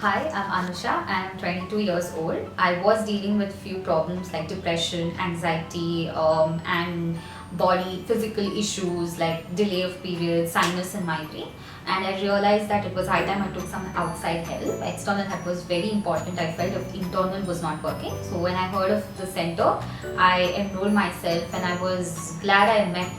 Hi, I'm Anusha. I'm 22 years old. I was dealing with few problems like depression, anxiety, and body physical issues like delay of periods, sinus, and migraine. And I realized that it was high time I took some outside help. External help was very important. I felt if internal was not working. So when I heard of the center, I enrolled myself, and I was glad I met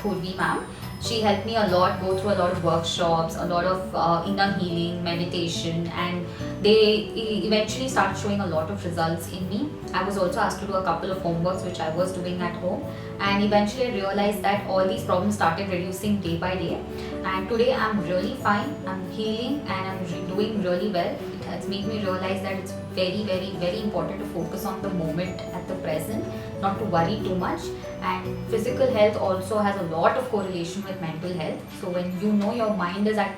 Purvi ma'am. She helped me a lot, go through a lot of workshops, a lot of inner healing, meditation, and they eventually started showing a lot of results in me. I was also asked to do a couple of homeworks which I was doing at home, and eventually I realized that all these problems started reducing day by day. And today I'm really fine, I'm healing, and I'm doing really well. It has made me realize that it's very, very, very important to focus on the moment at the present, not to worry too much. And physical health also has a lot of correlation with mental health. So when you know your mind is at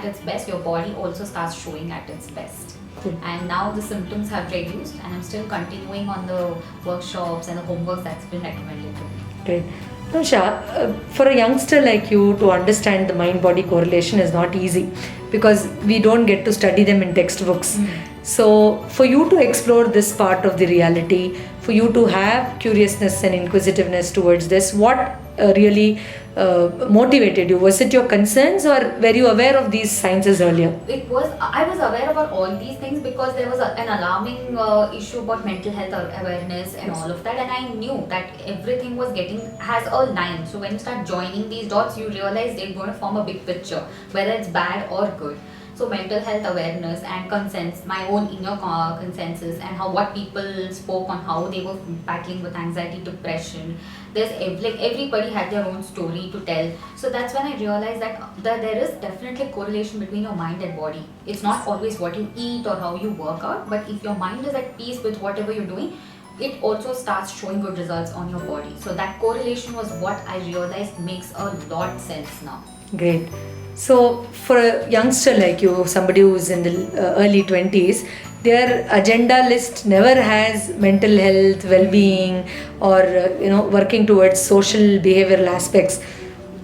its best, your body also starts showing at its best. Cool. And now the symptoms have reduced, and I'm still continuing on the workshops and the homework that's been recommended to me. Great. Nusha, for a youngster like you to understand the mind body correlation is not easy because we don't get to study them in textbooks. So, for you to explore this part of the reality, for you to have curiousness and inquisitiveness towards this, what really motivated you? Was it your concerns, or were you aware of these sciences earlier? I was aware about all these things because there was an alarming issue about mental health awareness and all of that, and I knew that everything has a line. So when you start joining these dots, you realize they're going to form a big picture, whether it's bad or good. So mental health awareness and consents, my own inner consensus, and how what people spoke on how they were battling with anxiety, depression. Everybody had their own story to tell. So that's when I realized that there is definitely a correlation between your mind and body. It's not always what you eat or how you work out, but if your mind is at peace with whatever you're doing, it also starts showing good results on your body. So that correlation was what I realized makes a lot sense now. Great. So, for a youngster like you, somebody who's in the early 20s, their agenda list never has mental health, well-being, or working towards social behavioral aspects.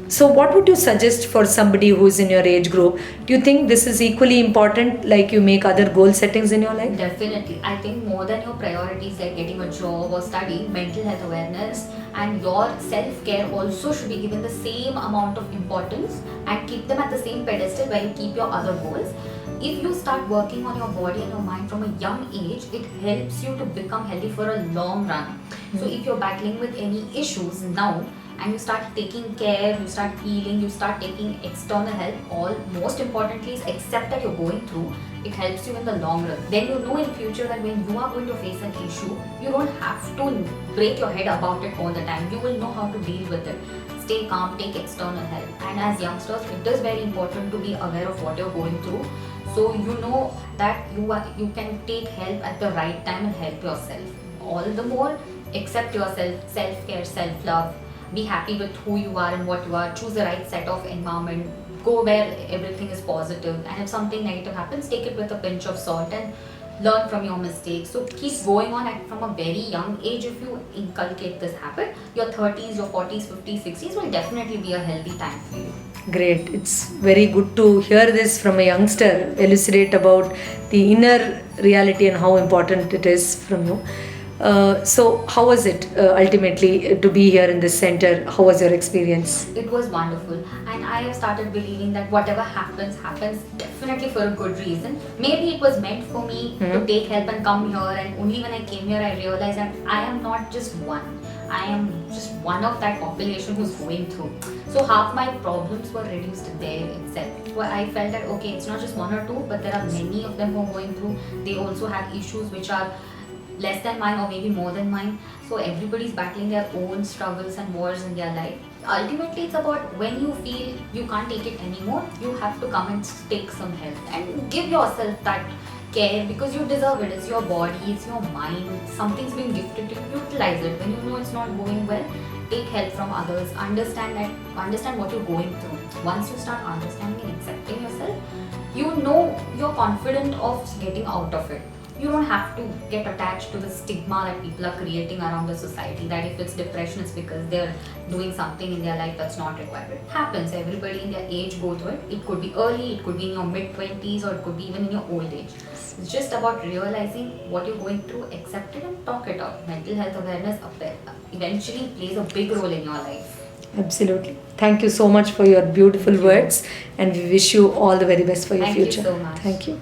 So, what would you suggest for somebody who's in your age group? Do you think this is equally important, like you make other goal settings in your life? Definitely. I think more than your priorities like getting a job or study, mental health awareness and your self-care also should be given the same amount of importance, and keep them at the same pedestal where you keep your other goals. If you start working on your body and your mind from a young age, it helps you to become healthy for a long run. So if you're battling with any issues now, and you start taking care, you start healing, you start taking external help, all most importantly is accept that you're going through, it helps you in the long run. Then you know in future that when you are going to face an issue, you don't have to break your head about it all the time. You will know how to deal with it. Stay calm, take external help. And as youngsters, it is very important to be aware of what you're going through. So you know that you can take help at the right time and help yourself. All the more, accept yourself, self-care, self-love. Be happy with who you are and what you are. Choose the right set of environment. Go where everything is positive. And if something negative happens, take it with a pinch of salt and learn from your mistakes. So keep going on from a very young age. If you inculcate this habit, your 30s, your 40s, 50s, 60s will definitely be a healthy time for you. Great. It's very good to hear this from a youngster, elucidate about the inner reality and how important it is from you. So, how was it ultimately to be here in this center? How was your experience? It was wonderful, and I have started believing that whatever happens definitely for a good reason. Maybe it was meant for me to take help and come here, and only when I came here I realized that I am not just one. I am just one of that population who's going through. So half my problems were reduced there itself. Well, I felt that okay, it's not just one or two, but there are many of them who are going through. They also have issues which are less than mine or maybe more than mine. So everybody's battling their own struggles and wars in their life. Ultimately, it's about when you feel you can't take it anymore, you have to come and take some help and give yourself that care because you deserve it. It's your body, it's your mind. Something's been gifted to you. Utilize it. When you know it's not going well, take help from others. Understand what you're going through. Once you start understanding and accepting yourself, you know you're confident of getting out of it. You don't have to get attached to the stigma that people are creating around the society, that if it's depression it's because they're doing something in their life that's not required. It happens, everybody in their age go through it. It could be early, it could be in your mid-20s, or it could be even in your old age. It's just about realizing what you're going through, accept it and talk it out. Mental health awareness eventually plays a big role in your life. Absolutely. Thank you so much for your beautiful words, and we wish you all the very best for your Thank you future. so much. Thank you.